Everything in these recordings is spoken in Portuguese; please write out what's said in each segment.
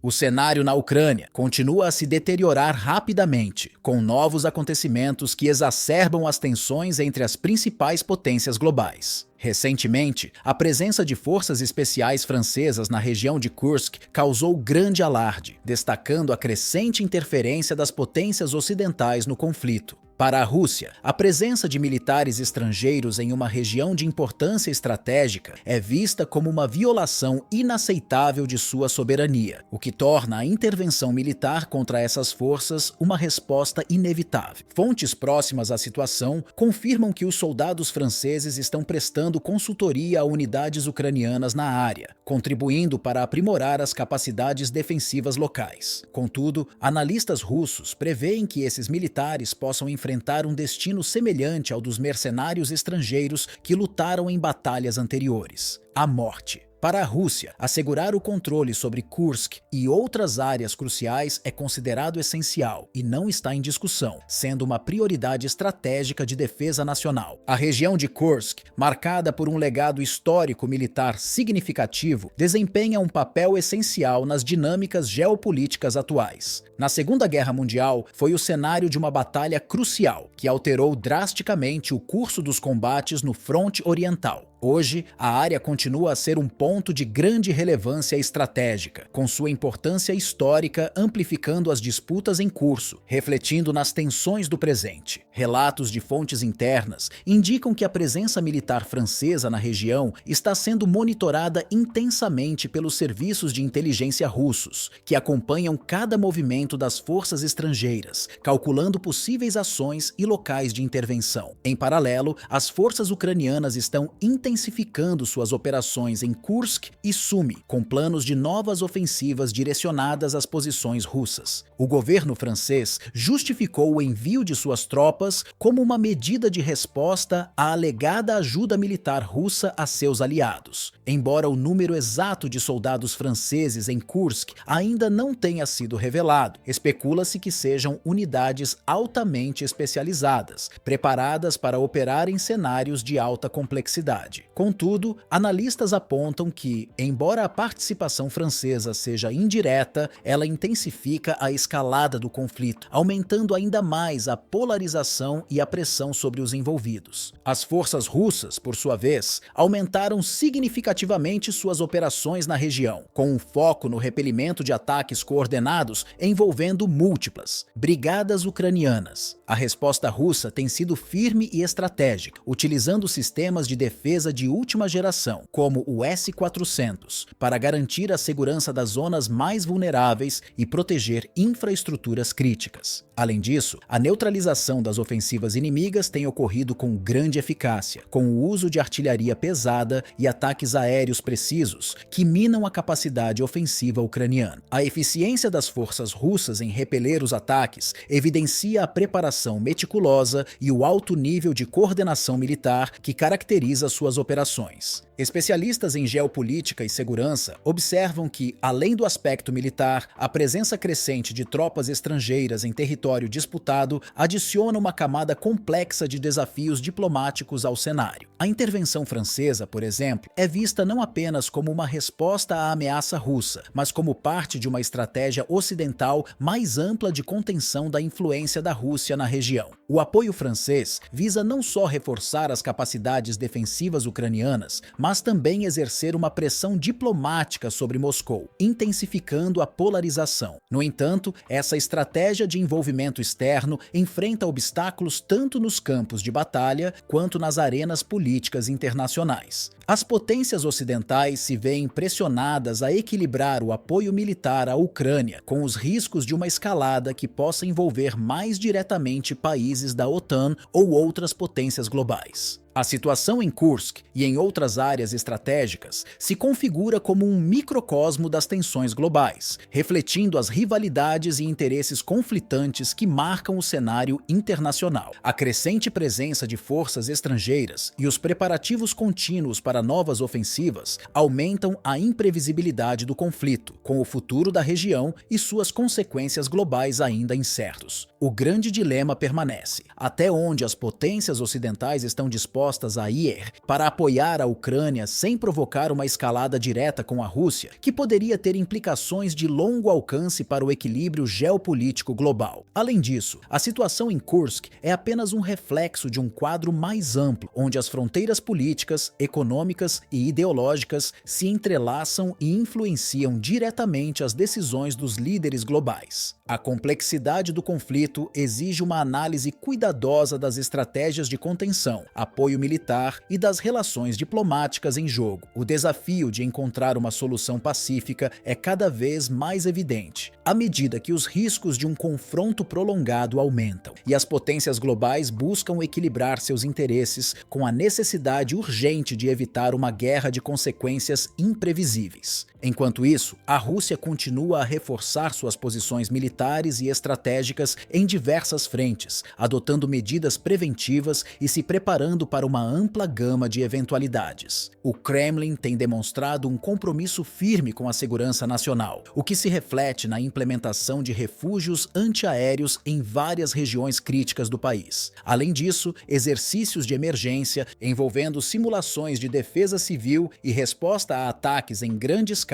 O cenário na Ucrânia continua a se deteriorar rapidamente, com novos acontecimentos que exacerbam as tensões entre as principais potências globais. Recentemente, a presença de forças especiais francesas na região de Kursk causou grande alarde, destacando a crescente interferência das potências ocidentais no conflito. Para a Rússia, a presença de militares estrangeiros em uma região de importância estratégica é vista como uma violação inaceitável de sua soberania, o que torna a intervenção militar contra essas forças uma resposta inevitável. Fontes próximas à situação confirmam que os soldados franceses estão prestando consultoria a unidades ucranianas na área, contribuindo para aprimorar as capacidades defensivas locais. Contudo, analistas russos preveem que esses militares possam enfrentar um destino semelhante ao dos mercenários estrangeiros que lutaram em batalhas anteriores: a morte. Para a Rússia, assegurar o controle sobre Kursk e outras áreas cruciais é considerado essencial e não está em discussão, sendo uma prioridade estratégica de defesa nacional. A região de Kursk, marcada por um legado histórico militar significativo, desempenha um papel essencial nas dinâmicas geopolíticas atuais. Na Segunda Guerra Mundial, foi o cenário de uma batalha crucial, que alterou drasticamente o curso dos combates no fronte oriental. Hoje, a área continua a ser um ponto de grande relevância estratégica, com sua importância histórica amplificando as disputas em curso, refletindo nas tensões do presente. Relatos de fontes internas indicam que a presença militar francesa na região está sendo monitorada intensamente pelos serviços de inteligência russos, que acompanham cada movimento das forças estrangeiras, calculando possíveis ações e locais de intervenção. Em paralelo, as forças ucranianas estão intensificando suas operações em Kursk e Sumy, com planos de novas ofensivas direcionadas às posições russas. O governo francês justificou o envio de suas tropas como uma medida de resposta à alegada ajuda militar russa a seus aliados. Embora o número exato de soldados franceses em Kursk ainda não tenha sido revelado, especula-se que sejam unidades altamente especializadas, preparadas para operar em cenários de alta complexidade. Contudo, analistas apontam que, embora a participação francesa seja indireta, ela intensifica a escalada do conflito, aumentando ainda mais a polarização e a pressão sobre os envolvidos. As forças russas, por sua vez, aumentaram significativamente suas operações na região, com um foco no repelimento de ataques coordenados envolvendo múltiplas brigadas ucranianas. A resposta russa tem sido firme e estratégica, utilizando sistemas de defesa de última geração, como o S-400, para garantir a segurança das zonas mais vulneráveis e proteger infraestruturas críticas. Além disso, a neutralização das ofensivas inimigas tem ocorrido com grande eficácia, com o uso de artilharia pesada e ataques aéreos precisos que minam a capacidade ofensiva ucraniana. A eficiência das forças russas em repeler os ataques evidencia a preparação meticulosa e o alto nível de coordenação militar que caracteriza suas operações. Especialistas em geopolítica e segurança observam que, além do aspecto militar, a presença crescente de tropas estrangeiras em território disputado adiciona uma camada complexa de desafios diplomáticos ao cenário. A intervenção francesa, por exemplo, é vista não apenas como uma resposta à ameaça russa, mas como parte de uma estratégia ocidental mais ampla de contenção da influência da Rússia na região. O apoio francês visa não só reforçar as capacidades defensivas ucranianas, mas também exercer uma pressão diplomática sobre Moscou, intensificando a polarização. No entanto, essa estratégia de envolvimento externo enfrenta obstáculos tanto nos campos de batalha quanto nas arenas políticas internacionais. As potências ocidentais se veem pressionadas a equilibrar o apoio militar à Ucrânia com os riscos de uma escalada que possa envolver mais diretamente países da OTAN ou outras potências globais. A situação em Kursk e em outras áreas estratégicas se configura como um microcosmo das tensões globais, refletindo as rivalidades e interesses conflitantes que marcam o cenário internacional. A crescente presença de forças estrangeiras e os preparativos contínuos para para novas ofensivas aumentam a imprevisibilidade do conflito, com o futuro da região e suas consequências globais ainda incertos. O grande dilema permanece: até onde as potências ocidentais estão dispostas a ir para apoiar a Ucrânia sem provocar uma escalada direta com a Rússia, que poderia ter implicações de longo alcance para o equilíbrio geopolítico global. Além disso, a situação em Kursk é apenas um reflexo de um quadro mais amplo, onde as fronteiras políticas, econômicas e ideológicas se entrelaçam e influenciam diretamente as decisões dos líderes globais. A complexidade do conflito exige uma análise cuidadosa das estratégias de contenção, apoio militar e das relações diplomáticas em jogo. O desafio de encontrar uma solução pacífica é cada vez mais evidente, à medida que os riscos de um confronto prolongado aumentam e as potências globais buscam equilibrar seus interesses com a necessidade urgente de evitar uma guerra de consequências imprevisíveis. Enquanto isso, a Rússia continua a reforçar suas posições militares e estratégicas em diversas frentes, adotando medidas preventivas e se preparando para uma ampla gama de eventualidades. O Kremlin tem demonstrado um compromisso firme com a segurança nacional, o que se reflete na implementação de refúgios antiaéreos em várias regiões críticas do país. Além disso, exercícios de emergência envolvendo simulações de defesa civil e resposta a ataques em grande escala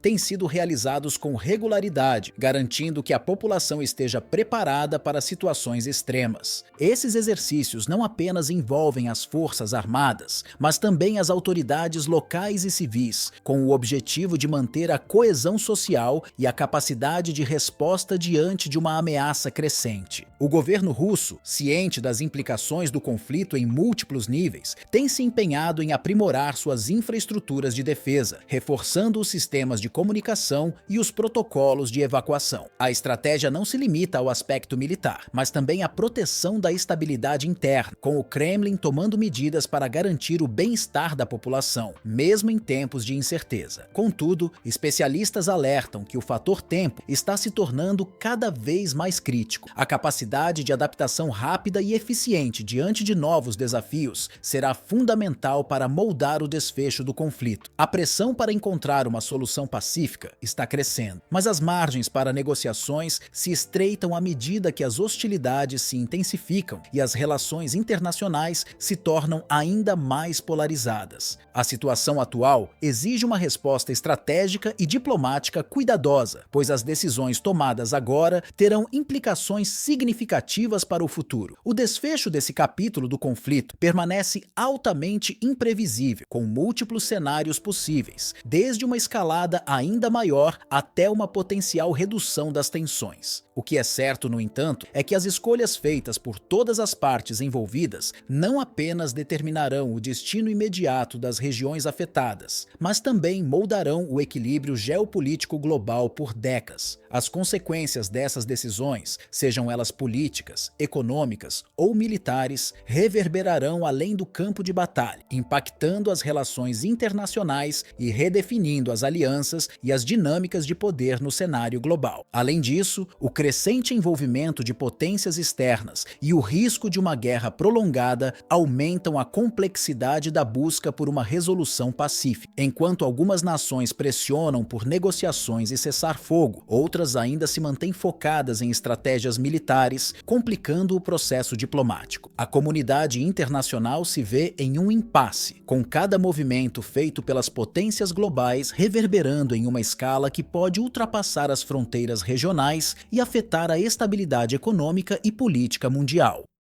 têm sido realizados com regularidade, garantindo que a população esteja preparada para situações extremas. Esses exercícios não apenas envolvem as forças armadas, mas também as autoridades locais e civis, com o objetivo de manter a coesão social e a capacidade de resposta diante de uma ameaça crescente. O governo russo, ciente das implicações do conflito em múltiplos níveis, tem se empenhado em aprimorar suas infraestruturas de defesa, reforçando os sistemas de comunicação e os protocolos de evacuação. A estratégia não se limita ao aspecto militar, mas também à proteção da estabilidade interna, com o Kremlin tomando medidas para garantir o bem-estar da população, mesmo em tempos de incerteza. Contudo, especialistas alertam que o fator tempo está se tornando cada vez mais crítico. A capacidade de adaptação rápida e eficiente diante de novos desafios será fundamental para moldar o desfecho do conflito. A pressão para encontrar uma solução pacífica está crescendo, mas as margens para negociações se estreitam à medida que as hostilidades se intensificam e as relações internacionais se tornam ainda mais polarizadas. A situação atual exige uma resposta estratégica e diplomática cuidadosa, pois as decisões tomadas agora terão implicações significativas para o futuro. O desfecho desse capítulo do conflito permanece altamente imprevisível, com múltiplos cenários possíveis, desde uma escalada ainda maior até uma potencial redução das tensões. O que é certo, no entanto, é que as escolhas feitas por todas as partes envolvidas não apenas determinarão o destino imediato das regiões afetadas, mas também moldarão o equilíbrio geopolítico global por décadas. As consequências dessas decisões, sejam elas políticas, econômicas ou militares, reverberarão além do campo de batalha, impactando as relações internacionais e redefinindo as alianças e as dinâmicas de poder no cenário global. Além disso, o crescente envolvimento de potências externas e o risco de uma guerra prolongada aumentam a complexidade da busca por uma resolução pacífica. Enquanto algumas nações pressionam por negociações e cessar-fogo, outras ainda se mantêm focadas em estratégias militares, complicando o processo diplomático. A comunidade internacional se vê em um impasse, com cada movimento feito pelas potências globais reverberando em uma escala que pode ultrapassar as fronteiras regionais e afetar a estabilidade econômica e política mundial.